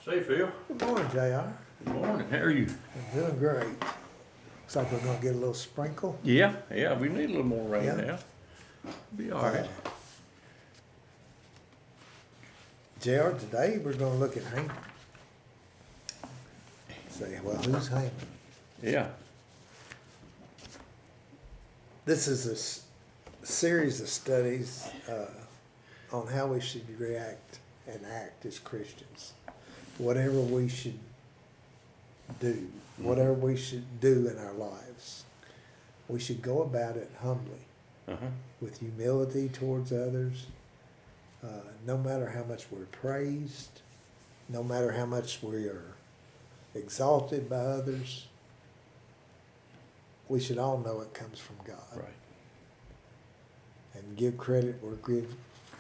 Say, Phil. Good morning, JR. Good morning. How are you? I'm doing great. Looks like we're gonna get a little sprinkle. Yeah, we need a little more rain Yeah. now. Be all right. JR, today we're gonna look at Haman. Say, well, who's Haman? Yeah. This is series of studies on how we should react and act as Christians. Whatever we should do, whatever we should do in our lives, we should go about it humbly, with humility towards others. No matter how much we're praised, no matter how much we are exalted by others, we should all know it comes from God. Right. And give credit where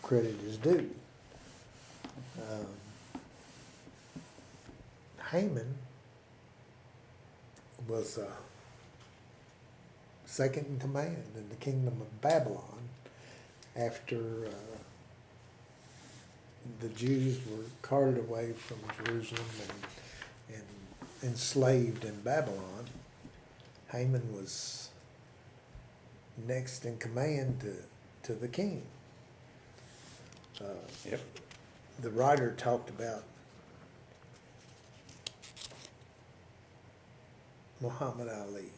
credit is due. Haman was second in command in the kingdom of Babylon after the Jews were carted away from Jerusalem and enslaved in Babylon. Haman was next in command to the king. Yep. The writer talked about Muhammad Ali,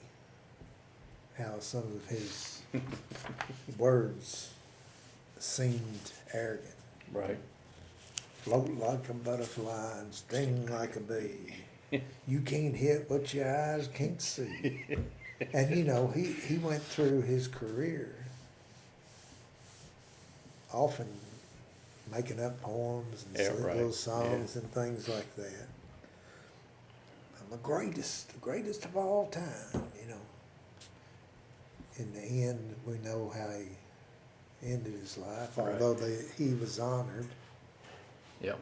how some of his words seemed arrogant. Right. Float like a butterfly and sting like a bee. You can't hit what your eyes can't see. And you know, he went through his career often making up poems and singing little songs and things like that. I'm the greatest of all time, you know. In the end, we know how he ended his life, although he was honored. Yep.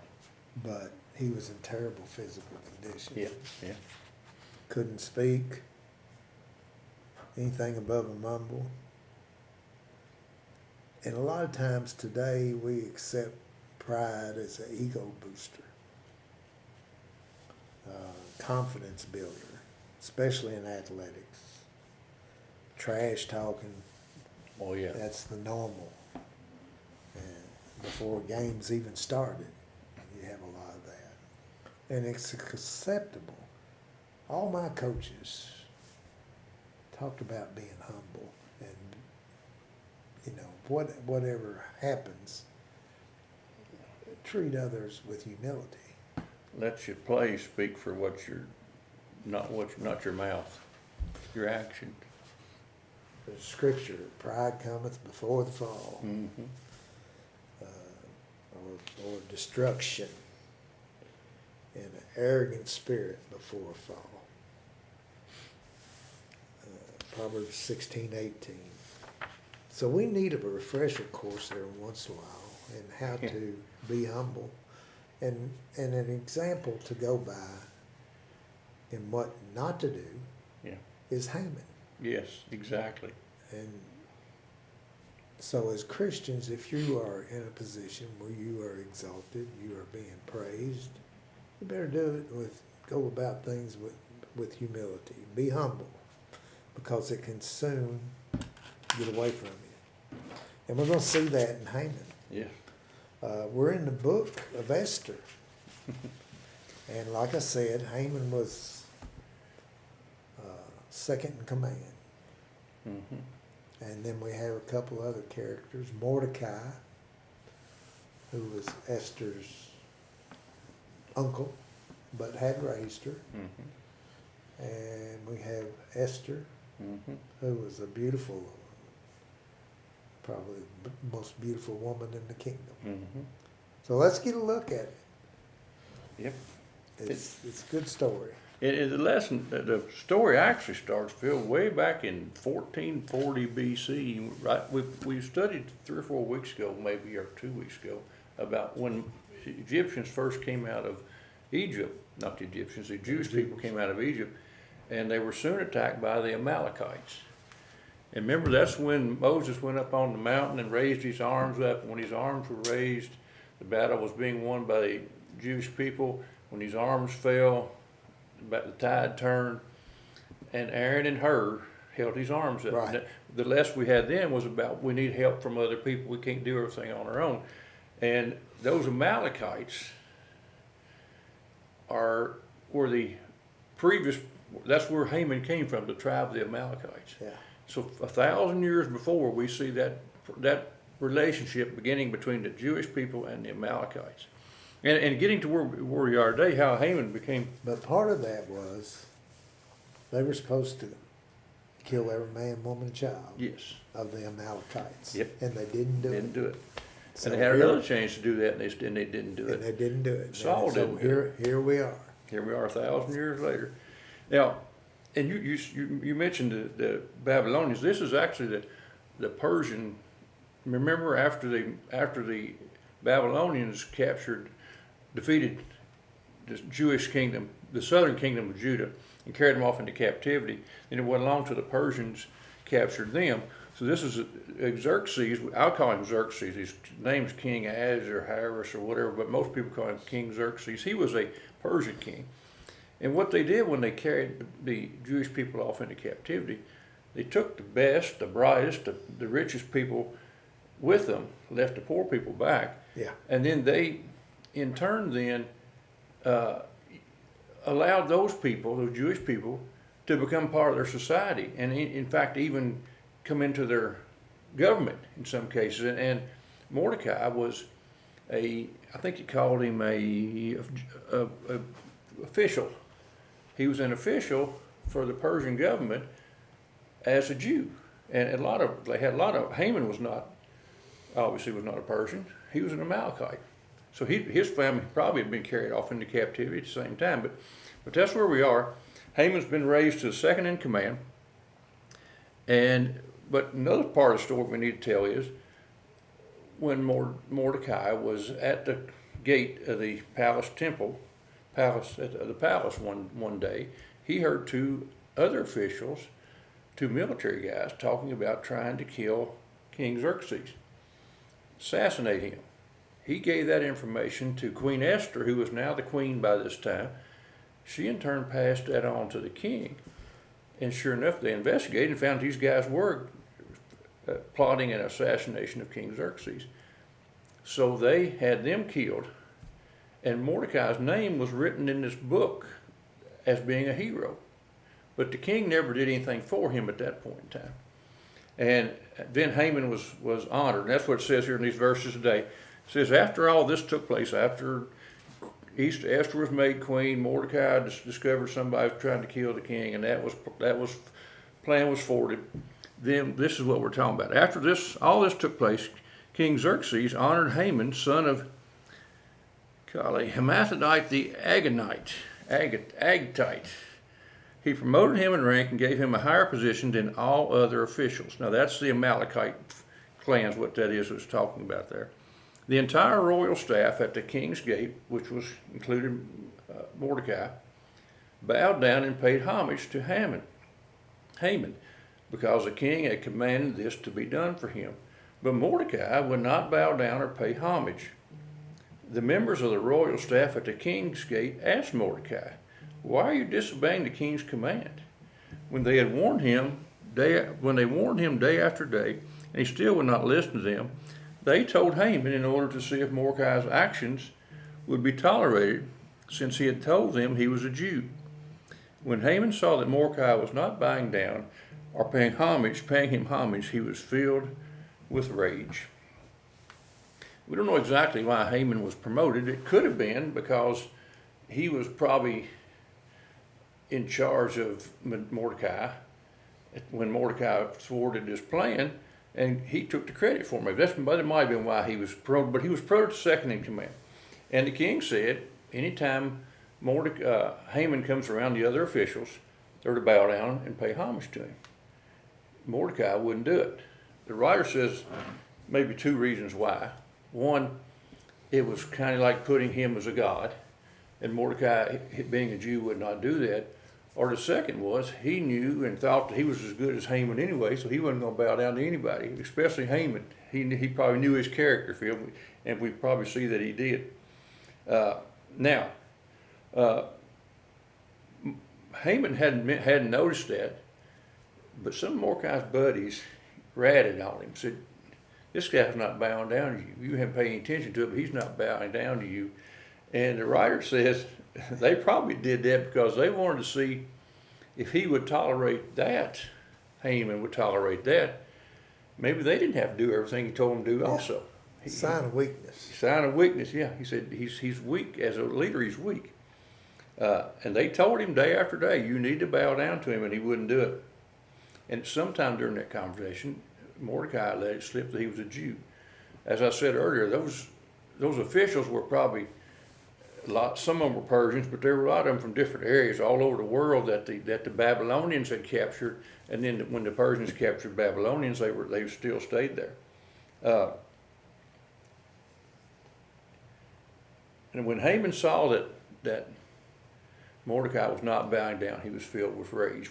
But he was in terrible physical condition. Yeah. Couldn't speak anything above a mumble. And a lot of times today we accept pride as an ego booster, confidence builder, especially in athletics. Trash talking, Oh, yeah. that's the normal. And before games even started, you have a lot of that. And it's acceptable. All my coaches talked about being humble and, you know, whatever happens, treat others with humility. Let your play speak for not your mouth, your action. There's scripture, pride cometh before the fall, or destruction, and an arrogant spirit before a fall. Proverbs 16:18. So we need a refresher course every once in a while in how to be humble, and an example to go by in what not to do is Haman. Yes, exactly. And so as Christians, if you are in a position where you are exalted, you are being praised, you better do it go about things with humility. Be humble, because it can soon get away from you. And we're going to see that in Haman. Yeah. We're in the book of Esther. And like I said, Haman was second in command. And then we have a couple other characters. Mordecai, who was Esther's uncle, but had raised her. And we have Esther, who was a beautiful, probably the most beautiful woman in the kingdom. So let's get a look at it. Yep. It's a good story. The story actually starts, Phil, way back in 1440 BC. Right, we studied 3 or 4 weeks ago, maybe, or 2 weeks ago, about when Egyptians first came out of Egypt. Not the Egyptians, the Jewish people came out of Egypt, and they were soon attacked by the Amalekites. And remember, that's when Moses went up on the mountain and raised his arms up. When his arms were raised, the battle was being won by Jewish people, when his arms fell, about the tide turned, and Aaron and Hur held his arms up. Right. The lesson we had then was about we need help from other people. We can't do everything on our own. And those Amalekites were the previous, that's where Haman came from, the tribe of the Amalekites. Yeah. So 1,000 years before, we see that relationship beginning between the Jewish people and the Amalekites. And getting to where we are today, how Haman became. But part of that was they were supposed to kill every man, woman, and child Yes. of the Amalekites. Yep. And they didn't do Didn't it. do it. So And they had here- another chance to do that, and they didn't do And it. they didn't do it. Saul And so didn't do here we are. Here we are 1,000 years later. Now, and you mentioned the Babylonians. This is actually the Persian. Remember, after the Babylonians defeated the Jewish kingdom, the southern kingdom of Judah, and carried them off into captivity. Then it went along to the Persians captured them. So this is Xerxes. I'll call him Xerxes. His name's King Ahaz or Harris or whatever, but most people call him King Xerxes. He was a Persian king. And what they did when they carried the Jewish people off into captivity, they took the best, the brightest, the richest people with them, left the poor people back. Yeah. And then they, in turn, then allowed those people, those Jewish people, to become part of their society, and in fact, even come into their government in some cases. And Mordecai was I think you called him a official. He was an official for the Persian government as a Jew, and Haman was not, obviously was not a Persian. He was an Amalekite. So his family probably had been carried off into captivity at the same time. But that's where we are. Haman's been raised to second in command. But another part of the story we need to tell is when Mordecai was at the gate of the palace one day, he heard two other officials, two military guys, talking about trying to kill King Xerxes, assassinate him. He gave that information to Queen Esther, who was now the queen by this time. She in turn passed that on to the king. And sure enough, they investigated and found these guys were plotting an assassination of King Xerxes. So they had them killed. And Mordecai's name was written in this book as being a hero. But the king never did anything for him at that point in time. And then Haman was honored. And that's what it says here in these verses today. It says, after all this took place, after Esther was made queen, Mordecai discovered somebody was trying to kill the king, and that was plan was forwarded. Then this is what we're talking about. After all this took place, King Xerxes honored Haman, son of Hammedatha the Agagite. He promoted him in rank and gave him a higher position than all other officials. Now that's the Amalekite clans, what that is was talking about there. The entire royal staff at the king's gate, which was included Mordecai, bowed down and paid homage to Haman, because the king had commanded this to be done for him. But Mordecai would not bow down or pay homage. The members of the royal staff at the king's gate asked Mordecai, "Why are you disobeying the king's command?" When they warned him day after day, and he still would not listen to them, they told Haman in order to see if Mordecai's actions would be tolerated, since he had told them he was a Jew. When Haman saw that Mordecai was not bowing down or paying him homage, he was filled with rage. We don't know exactly why Haman was promoted. It could have been because he was probably in charge of Mordecai when Mordecai thwarted his plan, and he took the credit for him. That might have been why he was promoted, but he was promoted to second in command. And the king said, anytime Haman comes around the other officials, they're to bow down and pay homage to him. Mordecai wouldn't do it. The writer says maybe two reasons why. One, it was kind of like putting him as a god, and Mordecai, being a Jew, would not do that. Or the second was he knew and thought that he was as good as Haman anyway, so he wasn't going to bow down to anybody, especially Haman. He probably knew his character, Phil, and we probably see that he did. Now, uh, Haman hadn't noticed that, but some of Mordecai's buddies ratted on him, said, "This guy's not bowing down to you. You haven't paid any attention to it, but he's not bowing down to you." And the writer says they probably did that because they wanted to see if he would tolerate that, Haman would tolerate that. Maybe they didn't have to do everything he told them to do also. Sign of weakness. Sign of weakness, yeah. He said he's weak. As a leader, he's weak. And they told him day after day, you need to bow down to him, and he wouldn't do it. And sometime during that conversation, Mordecai let it slip that he was a Jew. As I said earlier, those officials were probably some of them were Persians, but there were a lot of them from different areas all over the world that the Babylonians had captured. And then when the Persians captured Babylonians, they still stayed there. And when Haman saw that Mordecai was not bowing down, he was filled with rage.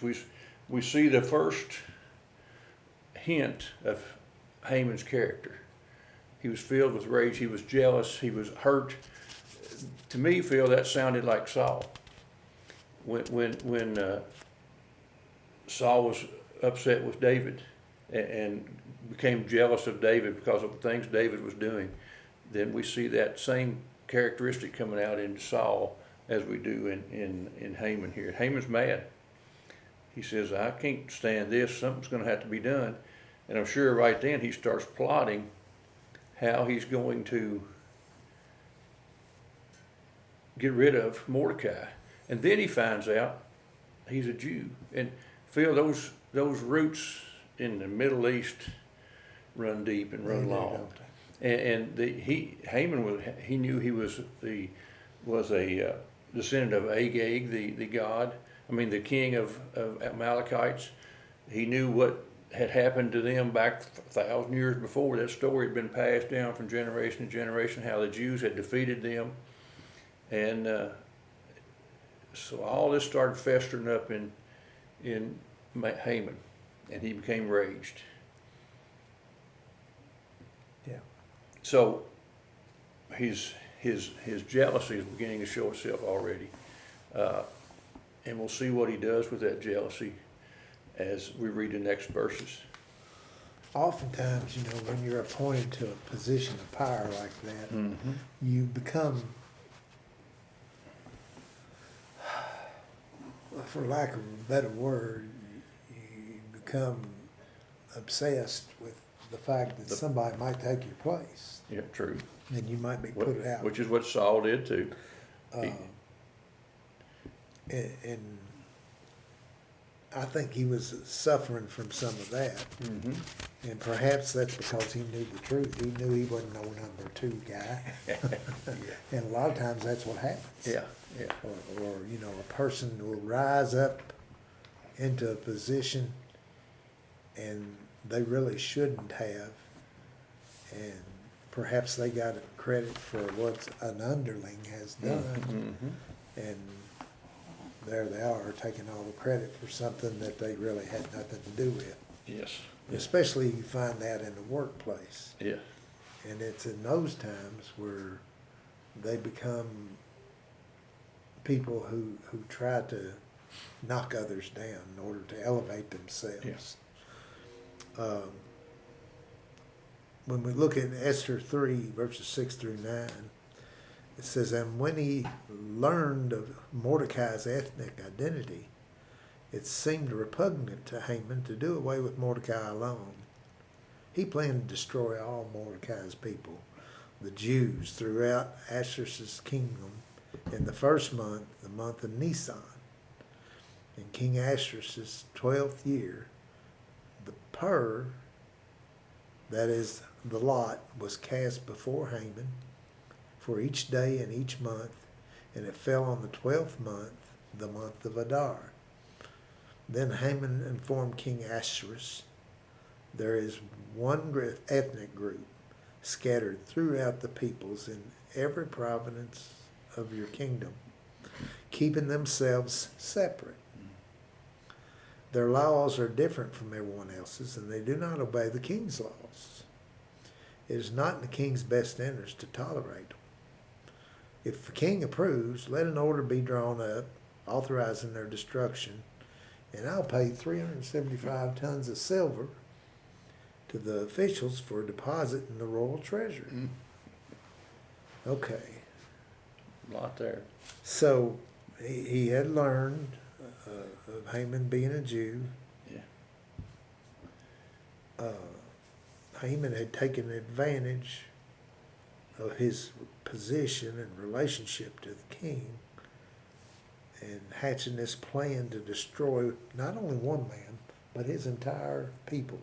We see the first hint of Haman's character. He was filled with rage. He was jealous. He was hurt. To me, Phil, that sounded like Saul. When Saul was upset with David and became jealous of David because of the things David was doing, then we see that same characteristic coming out in Saul as we do in Haman here. Haman's mad. He says, I can't stand this. Something's going to have to be done. And I'm sure right then he starts plotting how he's going to get rid of Mordecai. And then he finds out he's a Jew. And Phil, those roots in the Middle East run deep and run long. And Haman he knew he was a descendant of Agag, the god. I mean, the king of Amalekites. He knew what had happened to them back 1,000 years before. That story had been passed down from generation to generation, how the Jews had defeated them. And so all this started festering up in Haman, and he became raged. Yeah. So his jealousy is beginning to show itself already. And we'll see what he does with that jealousy as we read the next verses. Oftentimes, when you're appointed to a position of power like that, Mm-hmm. you become, for lack of a better word, you become obsessed with the fact that somebody might take your place. Yeah, true. And you might be put out. Which is what Saul did too. And I think he was suffering from some of that. Mm-hmm. And perhaps that's because he knew the truth. He knew he wasn't no number 2 guy. And a lot of times that's what happens. Yeah, yeah. Or a person will rise up into a position and they really shouldn't have. And perhaps they got credit for what an underling has done. Mm-hmm. And there they are, taking all the credit for something that they really had nothing to do with. Yes. Especially you find that in the workplace. Yeah. And it's in those times where they become people who try to knock others down in order to elevate themselves. Yeah. When we look at Esther 3, verses 6 through 9, it says, and when he learned of Mordecai's ethnic identity, it seemed repugnant to Haman to do away with Mordecai alone. He planned to destroy all Mordecai's people, the Jews, throughout Ahasuerus' kingdom in the first month, the month of Nisan. In King Ahasuerus' 12th year, the pur, that is, the lot, was cast before Haman for each day and each month, and it fell on the 12th month, the month of Adar. Then Haman informed King Ahasuerus, there is one ethnic group scattered throughout the peoples in every province of your kingdom, keeping themselves separate. Their laws are different from everyone else's, and they do not obey the king's laws. It is not in the king's best interest to tolerate them. if the king approves, let an order be drawn up authorizing their destruction, and I'll pay 375 tons of silver to the officials for a deposit in the royal treasury. Mm. Okay, A lot there. so he had learned of Haman being a Jew. Yeah. Haman had taken advantage of his position and relationship to the king and hatching this plan to destroy not only one man, but his entire people.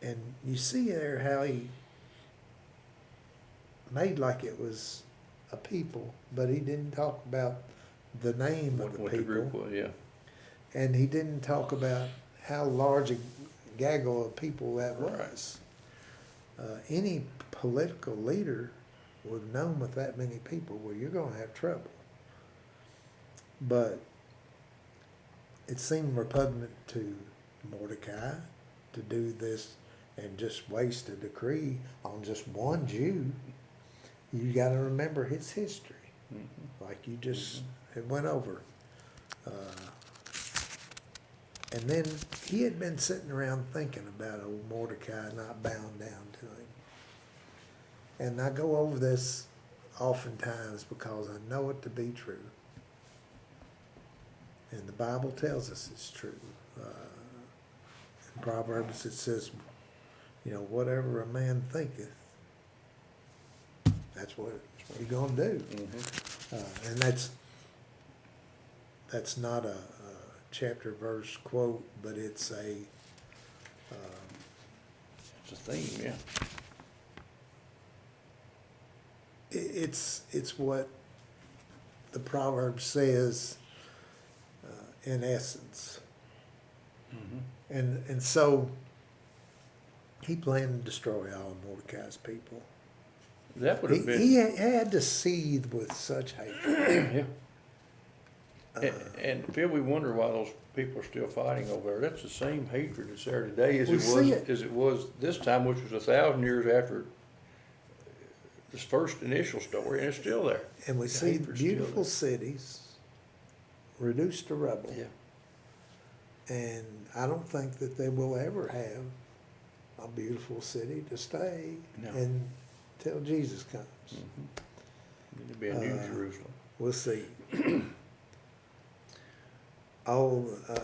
And you see there how he made like it was a people, but he didn't talk about the name of the What the people. group was, yeah. And he didn't talk about how large a gaggle of people that was. Any political leader would have known with that many people, well, you're going to have trouble. But it seemed repugnant to Mordecai to do this and just waste a decree on just one Jew. You got to remember his history, like you just it went over. And then he had been sitting around thinking about old Mordecai not bowing down to him. And I go over this oftentimes because I know it to be true. And the Bible tells us it's true. In Proverbs it says, you know, whatever a man thinketh, that's what he's going to do. Mm-hmm. And that's not a chapter verse quote, but it's a It's a theme, yeah. it's what the proverb says in essence. Mm-hmm. And so he planned to destroy all of Mordecai's people. That would have been. He had to seethe with such hatred. Yeah. And Phil, we wonder why those people are still fighting over there. That's the same hatred that's there today as We see it. as it was this time, which was 1,000 years after this first initial story, and it's still there. And we The see hatred's still beautiful there. cities reduced to rubble. Yeah. And I don't think that they will ever have a beautiful city to stay No. until Jesus comes. It'll be a new Jerusalem. We'll see.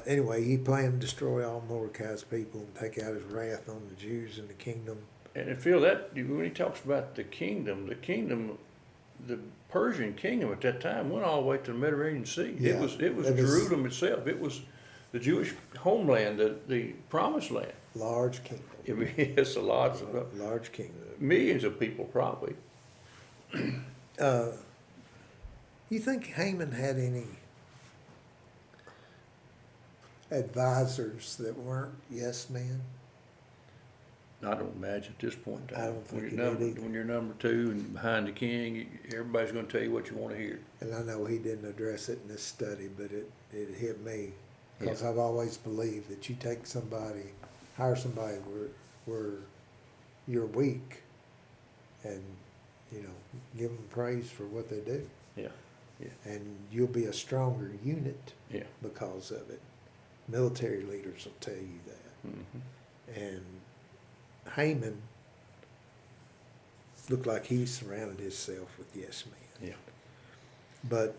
Anyway, he planned to destroy all Mordecai's people and take out his wrath on the Jews in the kingdom. And Phil, that when he talks about the kingdom, the Persian kingdom at that time went all the way to the Mediterranean Sea. Yeah, it was it was- Jerusalem itself. It was the Jewish homeland, the promised land. Large kingdom. I mean, it's a lot of Large kingdom. millions of people probably. You think Haman had any advisors that weren't yes men? I don't imagine at this point in time. I don't think when he you're did either. when you're number two and behind the king, everybody's going to tell you what you want to hear. And I know he didn't address it in this study, but it hit me. Because Yeah. I've always believed that you take hire somebody where you're weak and, you know, give them praise for what they do. Yeah, yeah, And you'll be a stronger unit yeah. because of it. Military leaders will tell you that. Mm-hmm. And Haman looked like he surrounded himself with yes men. Yeah. But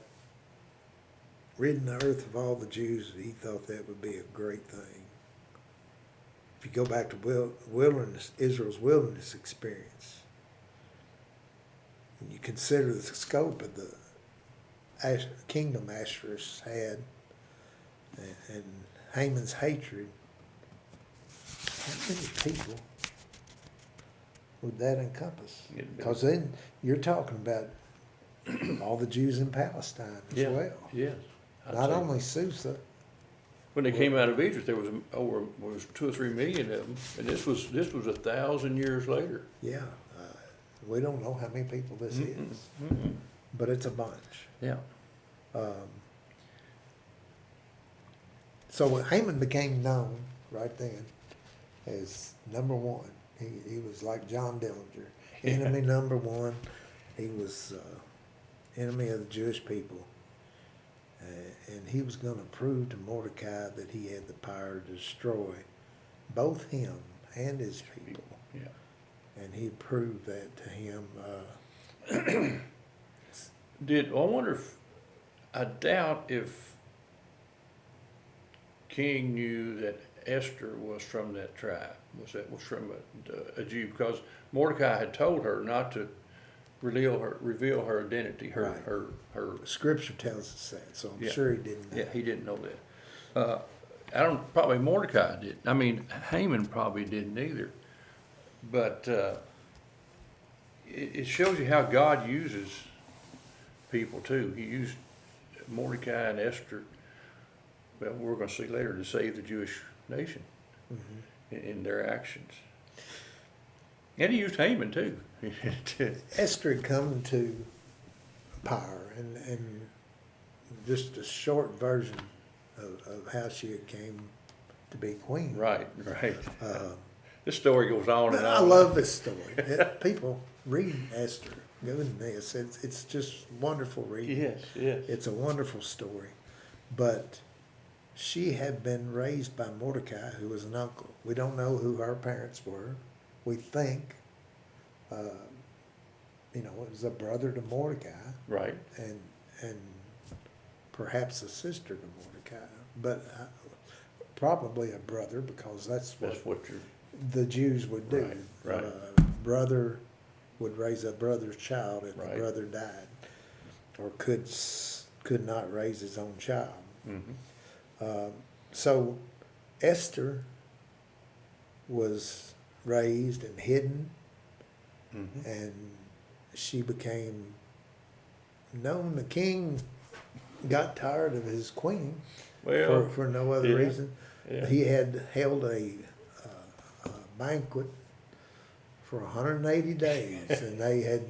ridding the earth of all the Jews, he thought that would be a great thing. If you go back to Israel's wilderness experience, and you consider the scope of the kingdom Ahasuerus had, and Haman's hatred, how many people would that encompass? It'd be- Because then you're talking about all the Jews in Palestine as Yeah. well. Yes. I'd Not say. only Susa. When they came out of Egypt, there was 2 or 3 million of them, and this was 1,000 years later. Yeah. We don't know how many people this is, but it's a bunch. Yeah. So Haman became known right then as number one. He was like John Dillinger, enemy number one. He was enemy of the Jewish people. And he was going to prove to Mordecai that he had the power to destroy both him and his people. Yeah. And he proved that to him. I wonder if, I doubt if King knew that Esther was from that tribe, was from a Jew, because Mordecai had told her not to reveal her identity, Right. her. Scripture tells us that, so I'm Yeah. sure he didn't know. Yeah, he didn't know that. Probably Mordecai didn't. I mean, Haman probably didn't either. But it shows you how God uses people too. He used Mordecai and Esther, well, we're going to see later, to save the Jewish nation in their actions. And he used Haman too. Esther had come to power, and just a short version of how she had came to be queen. Right. This story goes on and on. I love this story. People read Esther. Goodness, it's just wonderful reading. Yes. It's a wonderful story. But she had been raised by Mordecai, who was an uncle. We don't know who her parents were. We think, it was a brother to Mordecai. Right. And perhaps a sister to Mordecai. But probably a brother, because that's what you're. the Jews would do. Right. Brother would raise a brother's child if Right. the brother died, or could not raise his own child. Mm-hmm. So Esther was raised and hidden, and she became known. The king got tired of his queen for no other reason. Yeah. He had held a banquet for 180 days, and they had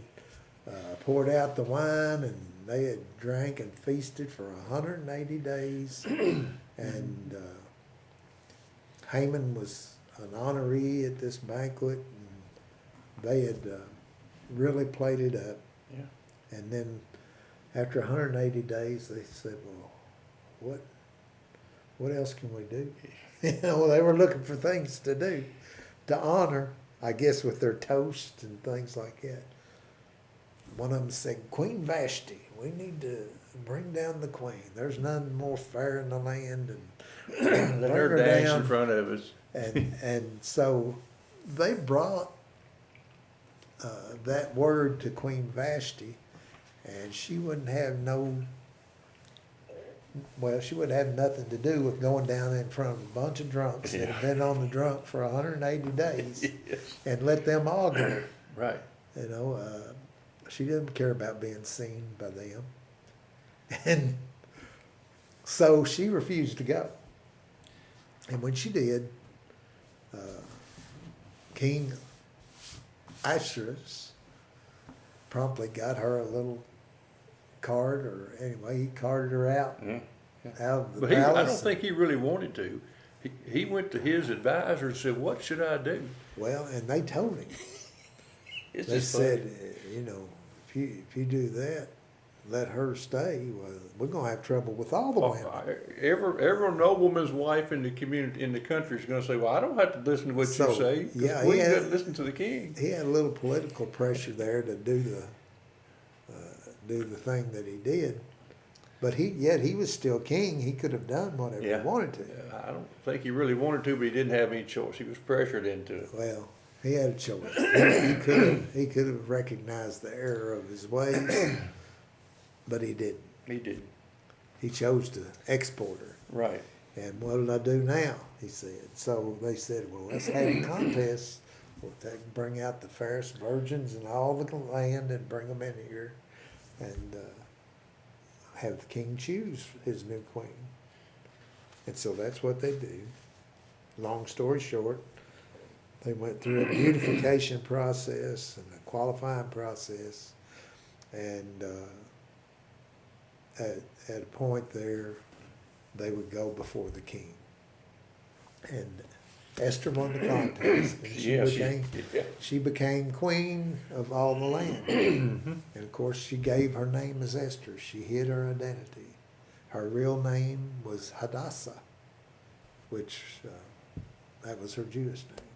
poured out the wine, and they had drank and feasted for 180 days. And Haman was an honoree at this banquet, and they had really played it up. Yeah. And then after 180 days, they said, well, what else can we do? They were looking for things to do, to honor, I guess, with their toast and things like that. One of them said, Queen Vashti, we need to bring down the queen. There's none more fair in the land. And Let bring her dance down. in front of us. And so they brought that word to Queen Vashti, and she wouldn't have she would have nothing to do with going down in front of a bunch of drunks that had been on the drunk for 180 days and let them all go. Right. She didn't care about being seen by them. And so she refused to go. And when she did, King Ahasuerus promptly got her a little card, or anyway, he carted her out out of the palace. I don't think he really wanted to. He went to his advisor and said, "What should I do?" Well, and they told him. They said, if you do that, let her stay. Well, we're gonna have trouble with all the women. Every nobleman's wife in the community, in the country, is going to say, "Well, I don't have to listen to what you say. Yeah, we got to listen to the king." He had a little political pressure there to do the thing that he did, but he was still king. He could have done whatever he wanted to. I don't think he really wanted to, but he didn't have any choice. He was pressured into it. Well, he had a choice. he could have recognized the error of his ways, but he didn't. He didn't. He chose to export her. Right. And what did I do now? He said. So they said, well, let's have a contest. We'll bring out the fairest virgins in all the land and bring them in here, and have the king choose his new queen. And so that's what they do. Long story short, they went through a beautification process and a qualifying process, and at a point there, they would go before the king. And Esther won the contest, and Yeah, yeah. she became queen of all the land. And of course, she gave her name as Esther. She hid her identity. Her real name was Hadassah, which that was her Jewish name.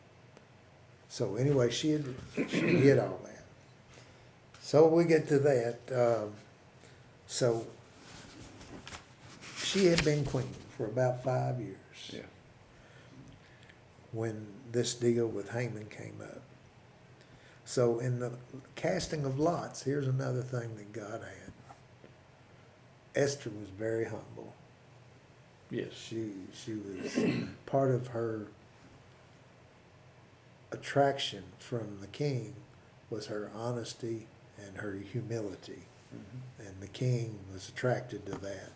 So anyway, she hid all that. So we get to that. So she had been queen for about 5 years. Yeah. When this deal with Haman came up. So in the casting of lots, here's another thing that God had. Esther was very humble. Yes. She was part of her attraction from the king was her honesty and her humility. Mm-hmm. And the king was attracted to that.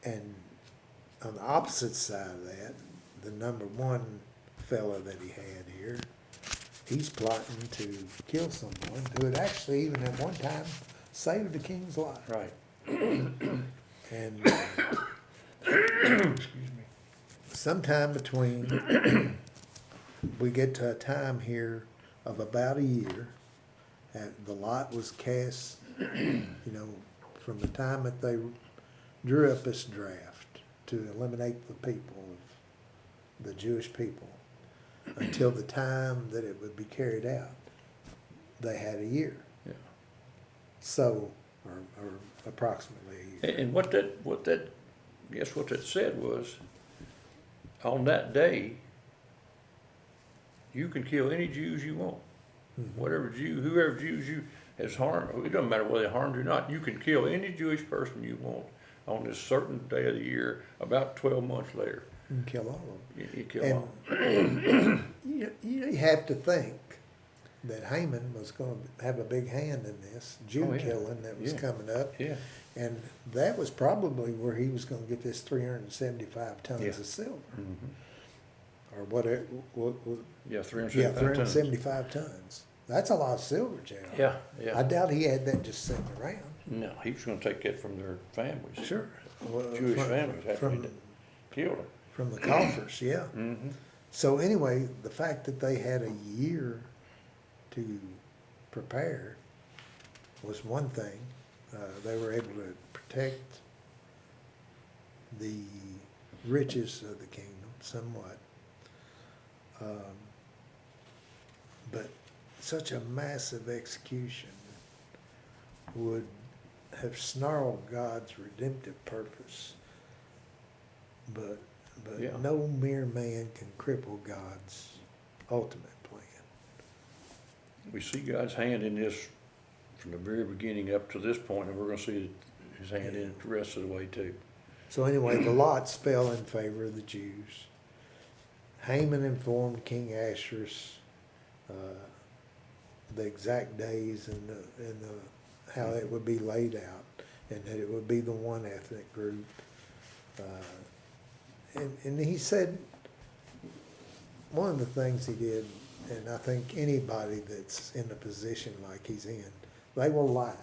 And on the opposite side of that, the number one fella that he had here, he's plotting to kill someone who had actually even at one time saved the king's life. Right. And sometime between, we get to a time here of about a year, and the lot was cast, from the time that they drew up this draft to eliminate the people, the Jewish people, until the time that it would be carried out. They had a year. Yeah. So, or approximately a year. And what that said was, on that day, you can kill any Jews you want. Whoever Jews you has harmed, it doesn't matter whether they harmed you or not, you can kill any Jewish person you want on this certain day of the year, about 12 months later. You can kill all of them. You kill all. And you have to think that Haman was going to have a big hand in this Jew killing that was coming up. Yeah. And that was probably where he was going to get this 375 tons of silver. Mm-hmm. Or whatever. Yeah, 375 tons. That's a lot of silver, Gerald. Yeah, yeah. I doubt he had that just sitting around. No, he was going to take that from their families. Sure. Well, Jewish families had to be killed. From the coffers, yeah. Mm-hmm. So anyway, the fact that they had a year to prepare was one thing. They were able to protect the riches of the kingdom somewhat. But such a massive execution would have snarled God's redemptive purpose. But no mere man can cripple God's ultimate plan. We see God's hand in this from the very beginning up to this point, and we're going to see his hand in it the rest of the way too. So anyway, the lots fell in favor of the Jews. Haman informed King Ahasuerus the exact days and how it would be laid out, and that it would be the one ethnic group. And he said, one of the things he did, and I think anybody that's in a position like he's in, they will lie.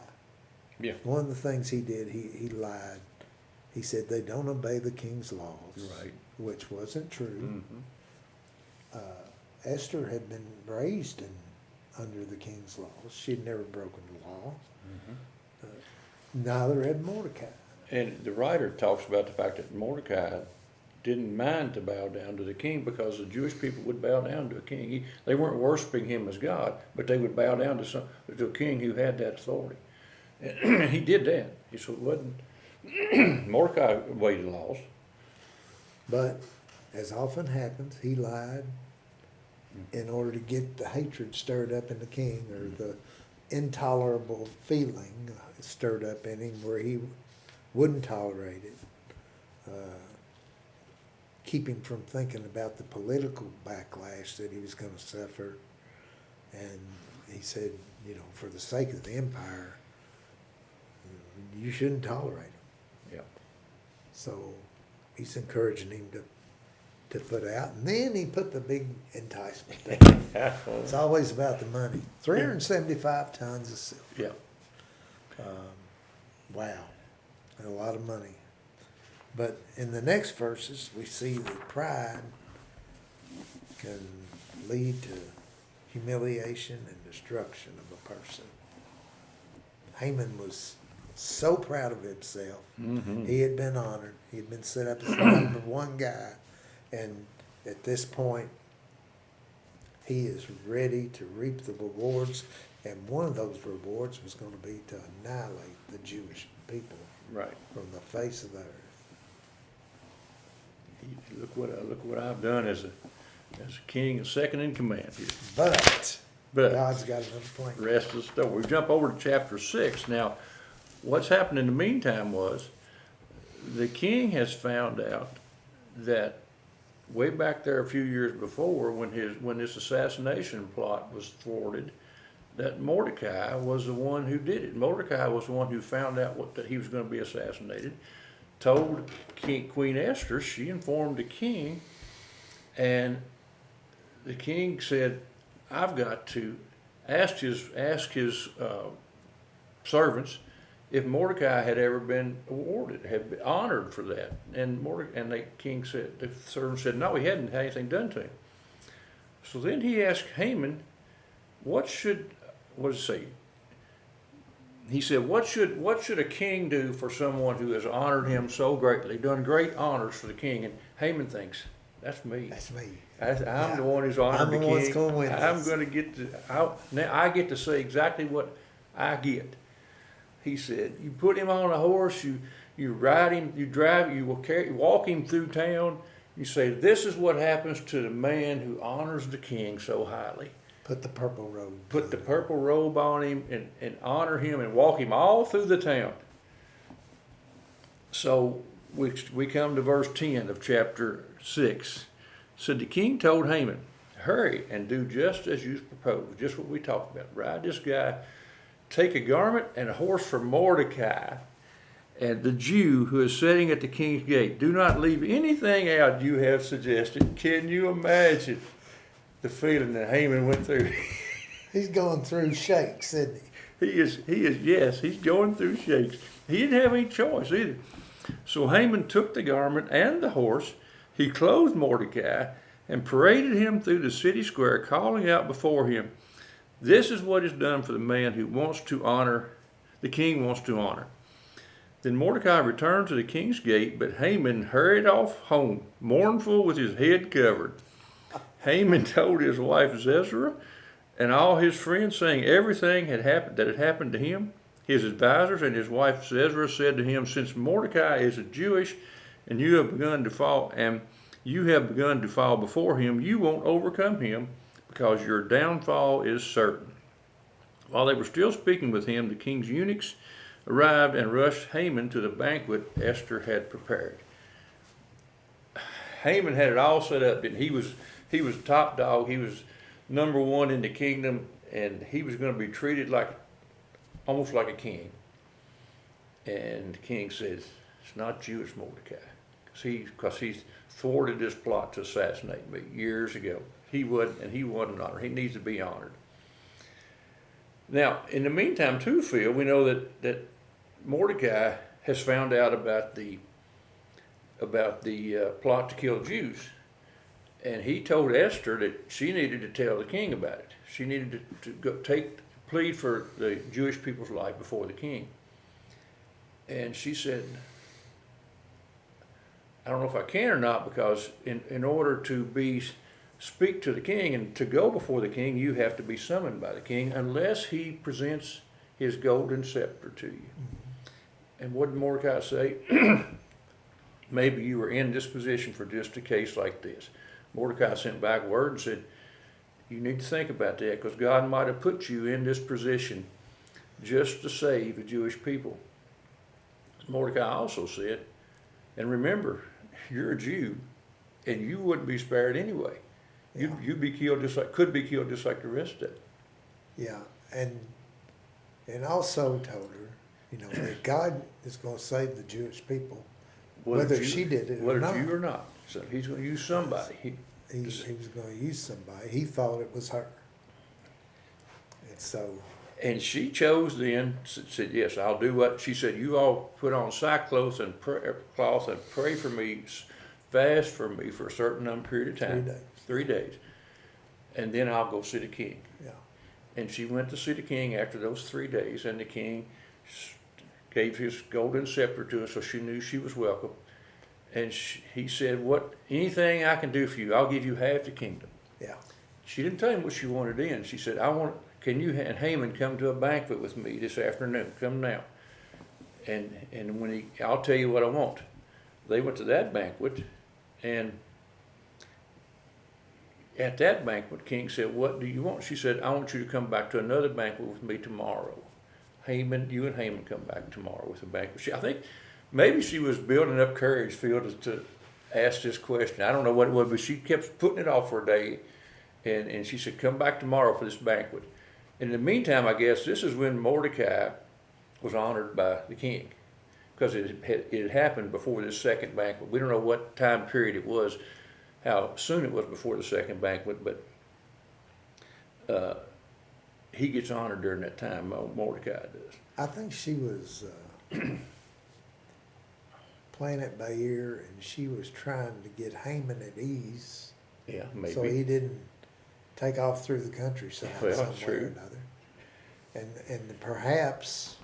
Yeah. One of the things he did, he lied. He said they don't obey the king's laws, Right. which wasn't true. Mm-hmm. Esther had been raised under the king's laws. She'd never broken the law. Mm-hmm. Neither had Mordecai. And the writer talks about the fact that Mordecai didn't mind to bow down to the king because the Jewish people would bow down to a king. They weren't worshiping him as God, but they would bow down to a king who had that authority. And he did that. So it wasn't Mordecai obeyed the laws. But as often happens, he lied in order to get the hatred stirred up in the king, or the intolerable feeling stirred up in him where he wouldn't tolerate it. Keep him from thinking about the political backlash that he was going to suffer. And he said, for the sake of the empire, you shouldn't tolerate him. Yeah. So he's encouraging him to put out. And then he put the big enticement down. It's always about the money. 375 tons of silver. Yeah. Wow. A lot of money. But in the next verses, we see that pride can lead to humiliation and destruction of a person. Haman was so proud of himself. Mm-hmm. He had been honored. He had been set up as the number one guy. And at this point, he is ready to reap the rewards. And one of those rewards was going to be to annihilate the Jewish people Right. from the face of the earth. Look what I've done as a king, second in command here. But But God's got another plan. rest of the story. We jump over to chapter 6. Now, what's happened in the meantime was the king has found out that way back there a few years before, when this assassination plot was thwarted, that Mordecai was the one who did it. Mordecai was the one who found out that he was going to be assassinated, told Queen Esther. She informed the king, and the king said, "I've got to ask his servants if Mordecai had ever been awarded, had been honored for that." And the king said, the servant said, "No, he hadn't had anything done to him." So then he asked Haman, he said, what should a king do for someone who has honored him so greatly, done great honors for the king? And Haman thinks, that's me. That's me. I'm the one who's honored I'm the the king. one that's going to win I'm this. going to get now I get to say exactly what I get. He said, you put him on a horse, you ride him, you drive, you walk him through town. You say, this is what happens to the man who honors the king so highly. Put the purple robe. Put the purple robe on him and honor him and walk him all through the town. So we come to verse 10 of chapter 6. Said the king told Haman, hurry and do just as you proposed, just what we talked about. Ride this guy, take a garment and a horse for Mordecai and the Jew who is sitting at the king's gate. Do not leave anything out you have suggested. Can you imagine the feeling that Haman went through? He's going through shakes, isn't he? Yes, he's going through shakes. He didn't have any choice either. So Haman took the garment and the horse. He clothed Mordecai and paraded him through the city square, calling out before him, this is what is done for the man who wants to honor, the king wants to honor. Then Mordecai returned to the king's gate, but Haman hurried off home, mournful with his head covered. Haman told his wife Zerzura and all his friends, saying everything that had happened to him. His advisors and his wife Zerzura said to him, since Mordecai is a Jewish and you have begun to fall before him, you won't overcome him, because your downfall is certain. While they were still speaking with him, the king's eunuchs arrived and rushed Haman to the banquet Esther had prepared. Haman had it all set up, and he was top dog. He was number one in the kingdom, and he was going to be treated almost like a king. And the king says, it's not Jewish Mordecai, because he's thwarted this plot to assassinate me years ago. He wasn't honored. He needs to be honored. Now, in the meantime, too, Phil, we know that Mordecai has found out about the plot to kill Jews, and he told Esther that she needed to tell the king about it. She needed to go plead for the Jewish people's life before the king. And she said, I don't know if I can or not, because in order to speak to the king and to go before the king, you have to be summoned by the king unless he presents his golden scepter to you. Mm-hmm. And what did Mordecai say? Maybe you were in this position for just a case like this. Mordecai sent back word and said, you need to think about that, because God might have put you in this position just to save the Jewish people. Mordecai also said, and remember, you're a Jew, and you wouldn't be spared anyway. Yeah. You'd be killed could be killed just like the rest of them. Yeah, and also told her, that God is going to save the Jewish people, whether she did it or not. Whether you or not. So he's going to use somebody. He was going to use somebody. He thought it was her. And so And she chose then, said, yes, I'll do what, she said, you all put on sackcloth and cloth and pray for me, fast for me for a certain period of time. 3 days. 3 days. And then I'll go see the king. Yeah. And she went to see the king after those 3 days, and the king gave his golden scepter to her, so she knew she was welcome. And he said, anything I can do for you, I'll give you half the kingdom. Yeah. She didn't tell him what she wanted in. She said, can you and Haman come to a banquet with me this afternoon? Come now. And I'll tell you what I want. They went to that banquet, and at that banquet, King said, what do you want? She said, I want you to come back to another banquet with me tomorrow. Haman, you and Haman come back tomorrow with a banquet. I think maybe she was building up courage, Phil, to ask this question. I don't know what it was, but she kept putting it off for a day. And she said, come back tomorrow for this banquet. In the meantime, I guess this is when Mordecai was honored by the king, because it had happened before this second banquet. We don't know what time period it was, how soon it was before the second banquet, but he gets honored during that time, Mordecai does. I think she was playing it by ear, and she was trying to get Haman at ease. Yeah, maybe. So he didn't take off through the countryside Well, some way true. or another. And perhaps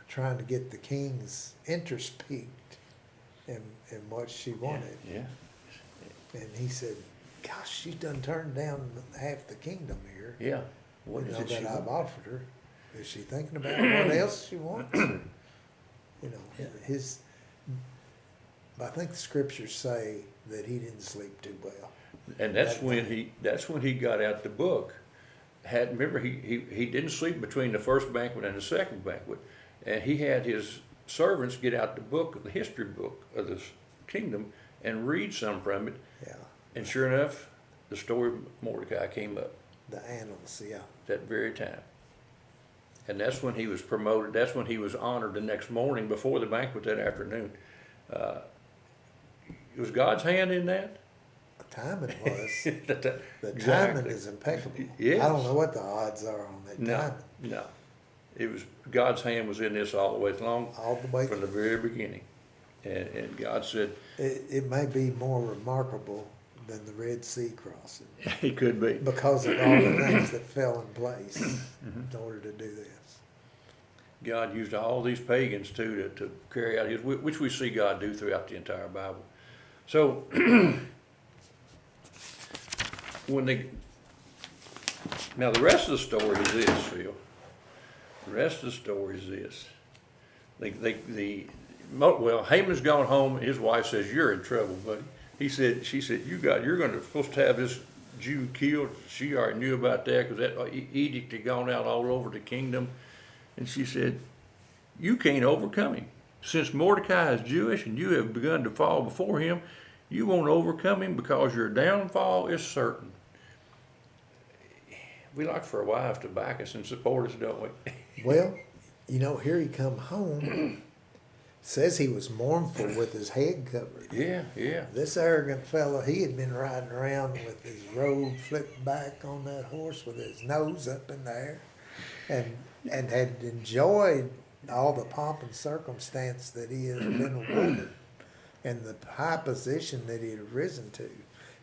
trying to get the king's interest piqued in what she wanted. Yeah. And he said, gosh, she's done turned down half the kingdom here. Yeah. What You is know, it she that I've wants? offered her. Is she thinking about what else she wants? You know, I think the scriptures say that he didn't sleep too well. And that's when he got out the book. Remember, he didn't sleep between the first banquet and the second banquet, and he had his servants get out the book, the history book of the kingdom, and read some from it. Yeah, And sure enough, the story of Mordecai came up the annals, yeah. that very time. And that's when he was promoted. That's when he was honored the next morning before the banquet that afternoon. Was God's hand in that? The timing was, the Exactly. timing is impeccable. Yes. I don't know what the odds are on that No, timing. no. It was, God's hand was in this all the way along All the way from the very beginning. And God said, It may be more remarkable than the Red Sea crossing he could be. because of all the things that fell in place Mm-hmm. in order to do this. God used all these pagans too to carry out his, which we see God do throughout the entire Bible. So, now the rest of the story is this, Phil. The rest of the story is this. Well, Haman's gone home. His wife says, "You're in trouble, buddy." She said, you're supposed to have this Jew killed. She already knew about that because that edict had gone out all over the kingdom. And she said, you can't overcome him. Since Mordecai is Jewish and you have begun to fall before him, you won't overcome him because your downfall is certain. We like for our wives to back us and support us, don't we? Well, you know, here he come home. Says he was mournful with his head covered. Yeah, yeah. This arrogant fellow, he had been riding around with his robe flipped back on that horse with his nose up in the air and had enjoyed all the pomp and circumstance that he had been awarded and the high position that he had risen to.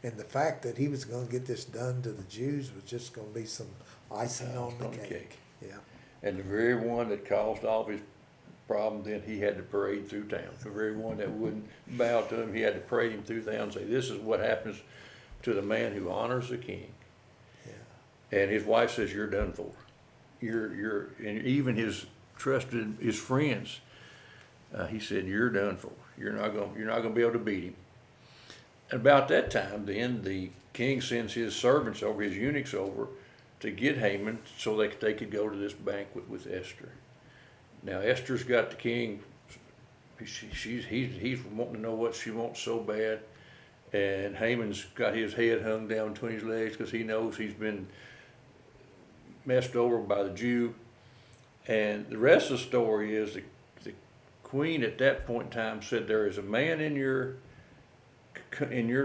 And the fact that he was going to get this done to the Jews was just going to be some icing on the cake. Yeah. And the very one that caused all of his problem, then he had to parade through town. The very one that wouldn't bow to him, he had to parade him through town and say, this is what happens to the man who honors the king. Yeah. And his wife says, you're done for. And even his friends, he said, you're done for. You're not going to be able to beat him. And about that time, then the king sends his servants over, his eunuchs over, to get Haman so they could go to this banquet with Esther. Now Esther's got the king. He's wanting to know what she wants so bad, and Haman's got his head hung down between his legs because he knows he's been messed over by the Jew. And the rest of the story is the queen at that point in time said, there is a man in your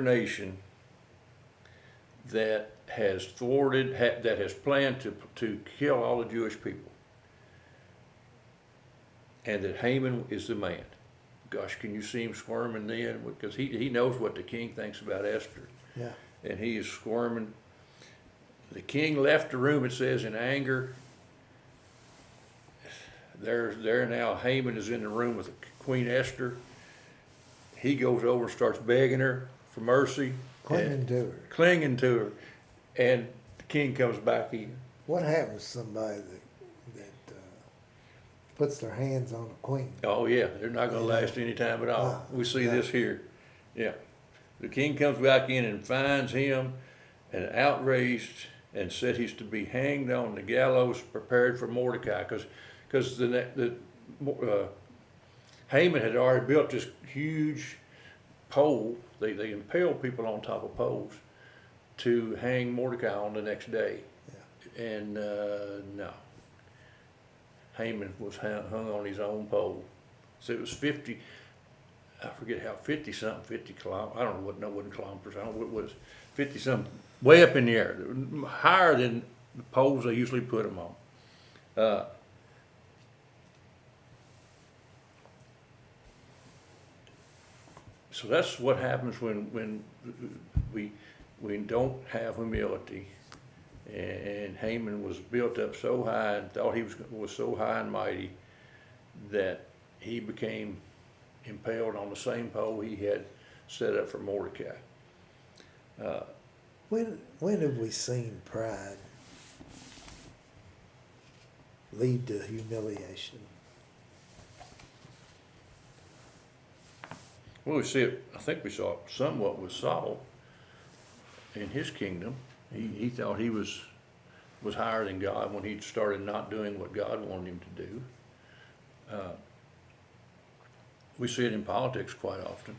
nation that has thwarted, that has planned to kill all the Jewish people. And that Haman is the man. Gosh, can you see him squirming then? Because he knows what the king thinks about Esther. Yeah. And he is squirming. The king left the room, it says, in anger. There now, Haman is in the room with Queen Esther. He goes over and starts begging her for mercy. Clinging to her. Clinging to her. And the king comes back in. What happens to somebody that puts their hands on a queen? Oh yeah, they're not gonna Yeah. last any time at all. Ah, We see yeah. this here. Yeah. The king comes back in and finds him and outraged and said he's to be hanged on the gallows prepared for Mordecai. Because Haman had already built this huge pole. They impale people on top of poles to hang Mordecai on the next day. Yeah. And no. Haman was hung on his own pole. So it was 50, I forget how, 50 something, 50 kilometers, I don't know what kilometers, I don't know what it was, 50 something, way up in the air, higher than the poles they usually put them on. So that's what happens when we don't have humility. And Haman was built up so high and thought he was so high and mighty that he became impaled on the same pole he had set up for Mordecai. When have we seen pride lead to humiliation? Well, we see it, I think we saw it somewhat with Saul in his kingdom. He thought he was higher than God when he started not doing what God wanted him to do. We see it in politics quite often.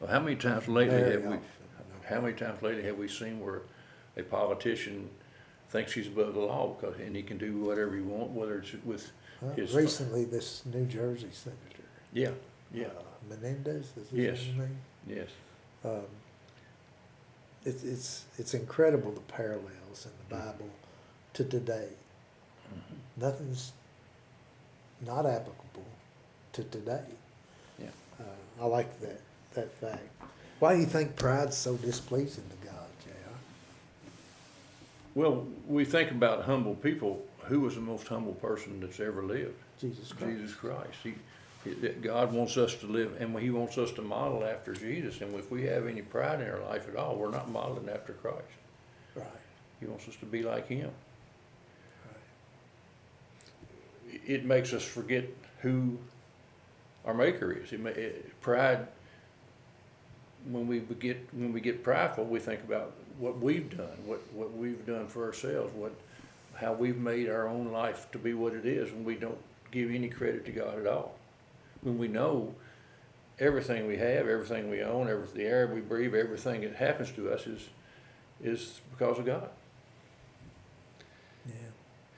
Well, how many times lately Very have we? often. How many times lately have we seen where a politician thinks he's above the law and he can do whatever he wants, whether it's with his Recently, this New Jersey senator. yeah. Menendez, is his Yes. name? Yes. It's incredible the parallels in the Bible to today. Mm-hmm. Nothing's not applicable to today. Yeah. I like that fact. Why do you think pride's so displeasing to God, J.R.? Well, we think about humble people. Who was the most humble person that's ever lived? Jesus Christ. Jesus Christ. God wants us to live, and He wants us to model after Jesus. And if we have any pride in our life at all, we're not modeling after Christ. Right. He wants us to be like Him. Right. It makes us forget who our Maker is. Pride. When we get prideful, we think about what we've done, what we've done for ourselves, how we've made our own life to be what it is, and we don't give any credit to God at all. When we know everything we have, everything we own, the air we breathe, everything that happens to us is because of God. Yeah.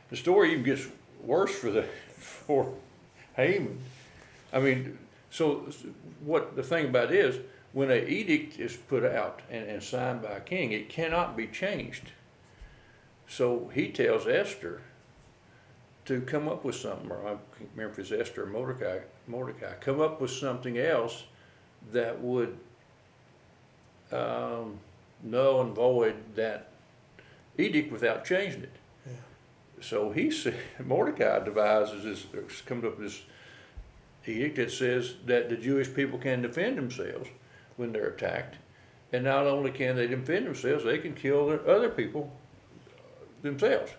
The story even gets worse for Haman. I mean, so what the thing about it is, when an edict is put out and signed by a king, it cannot be changed. So he tells Esther to come up with something, or I can't remember if it's Esther or Mordecai, come up with something else that would null and void that edict without changing it. Yeah. So Mordecai devises this, comes up with this edict that says that the Jewish people can defend themselves when they're attacked, and not only can they defend themselves, they can kill other people themselves.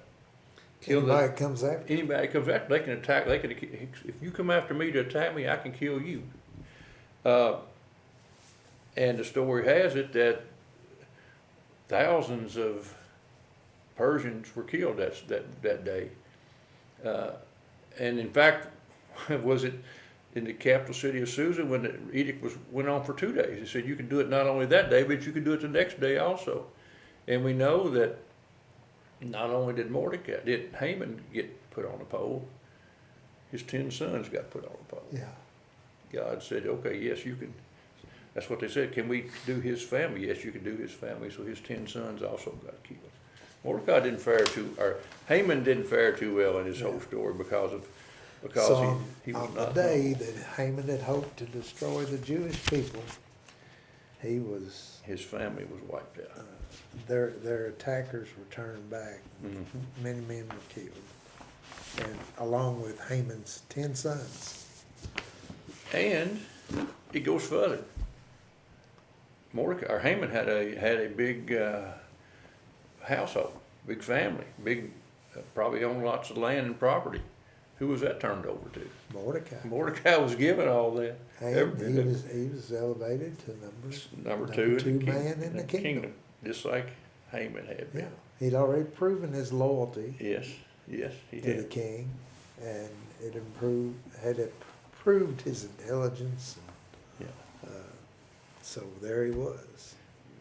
Anybody comes after? Anybody comes after, they can attack. If you come after me to attack me, I can kill you. And the story has it that thousands of Persians were killed that day. And in fact, was it in the capital city of Susa when the edict went on for 2 days? He said you can do it not only that day, but you can do it the next day also. And we know that not only did Haman get put on a pole, his 10 sons got put on a pole. Yeah. God said, okay, yes, you can. That's what they said. Can we do his family? Yes, you can do his family. So his 10 sons also got killed. Mordecai didn't fare or Haman didn't fare too well in his whole story because So he was on the not. day that Haman had hoped to destroy the Jewish people, His family was wiped out. their attackers were turned back. Mhm. Many men were killed, and along with Haman's 10 sons. And it goes further. Mordecai or Haman had a big household, big family, probably owned lots of land and property. Who was that turned over to? Mordecai. Mordecai was given all that. And he was elevated to Number two man in the kingdom. just like Haman had Yeah, been. he'd already proven his loyalty Yes, he to the had. king, and had improved his intelligence. Yeah. So there he was.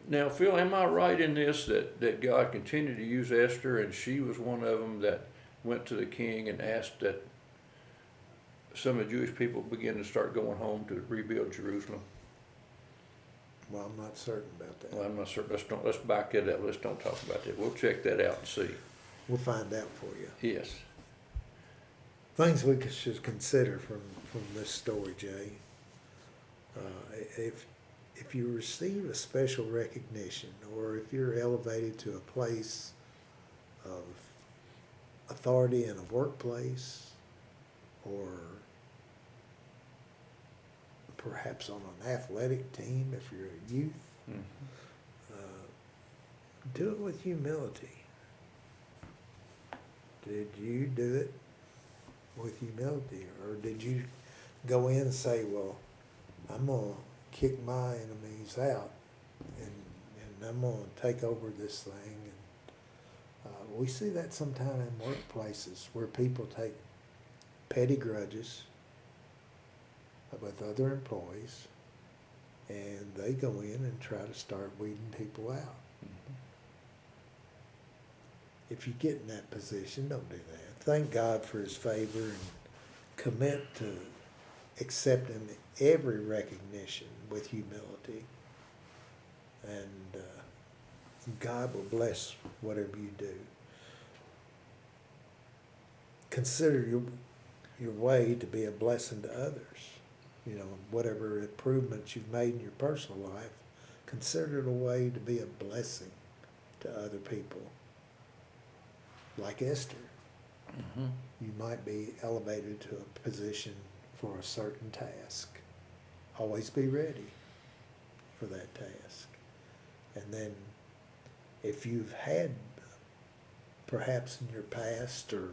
Now, Phil, am I right in this that God continued to use Esther, and she was one of them that went to the king and asked that some of the Jewish people begin to start going home to rebuild Jerusalem? Well, I'm not certain about that. Well, I'm not certain. Let's back it up. Let's don't talk about that. We'll check that out and see. We'll find out for you. Yes. Things we should consider from this story, Jay. If you receive a special recognition, or if you're elevated to a place of authority in a workplace, or perhaps on an athletic team, if you're a youth, Mhm. do it with humility. Did you do it with humility, or did you go in and say, well, I'm going to kick my enemies out, and I'm going to take over this thing? And we see that sometimes in workplaces where people take petty grudges with other employees, and they go in and try to start weeding people out. If you get in that position, don't do that. Thank God for his favor and commit to accepting every recognition with humility. And God will bless whatever you do. Consider your way to be a blessing to others. You know, whatever improvements you've made in your personal life, consider it a way to be a blessing to other people. Like Esther, you might be elevated to a position for a certain task. Always be ready for that task. And then if you've had, perhaps in your past, or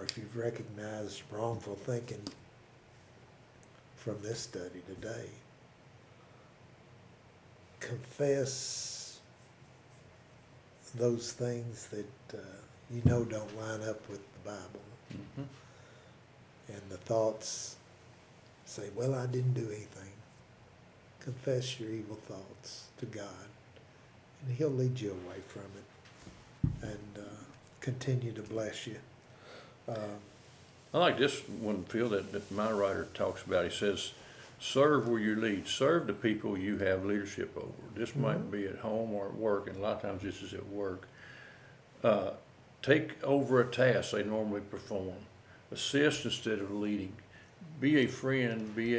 if you've recognized wrongful thinking from this study today, confess those things that you know don't line up with the Bible. Mhm. And the thoughts say, well, I didn't do anything. Confess your evil thoughts to God, and he'll lead you away from it and continue to bless you. I like this one, Phil, that my writer talks about. He says, serve where you lead. Serve the people you have leadership over. This might be at home or at work, and a lot of times this is at work. Take over a task they normally perform. Assist instead of leading. Be a friend. Be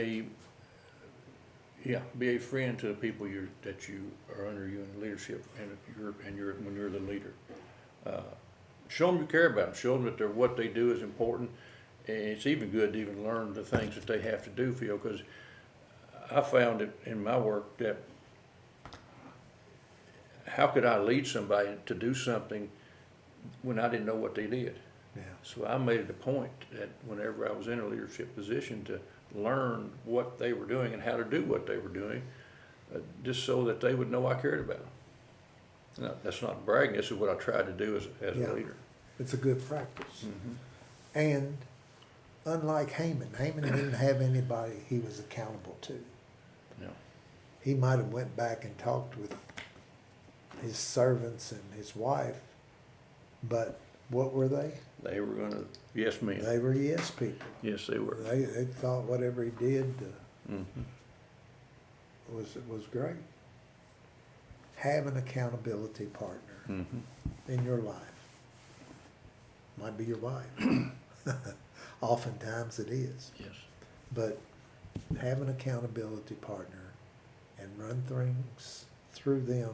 a friend to the people that you are under you in leadership, and when you're the leader. Show them you care about them. Show them that what they do is important, and it's even good to even learn the things that they have to do, Phil, because I found it in my work that how could I lead somebody to do something when I didn't know what they did? Yeah. So I made it a point that whenever I was in a leadership position to learn what they were doing and how to do what they were doing, just so that they would know I cared about them. Now, that's not bragging. This is what I tried to do as Yeah. a leader. It's a good practice. Mm-hmm. And unlike Haman didn't have anybody he was accountable to. No. He might have went back and talked with his servants and his wife, but what were they? They were going to, yes, ma'am. They were yes people. Yes, they were. They thought whatever he did was great. Have an accountability partner in your life. Might be your wife. Oftentimes it is. Yes. But have an accountability partner and run things through them,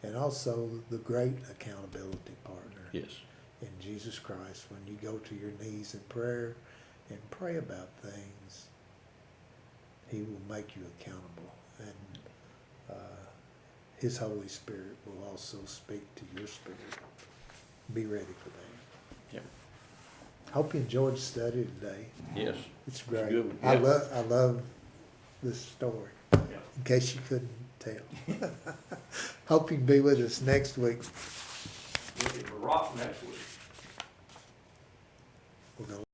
and also the great accountability partner Yes. in Jesus Christ. When you go to your knees in prayer and pray about things, He will make you accountable, and His Holy Spirit will also speak to your spirit. Be ready for that. Yep. Hope you enjoyed the study today. Yes. It's great. good one. I Yeah. love this story. In case you couldn't tell. Hope you can be with us next week. We'll rock next week. We're gonna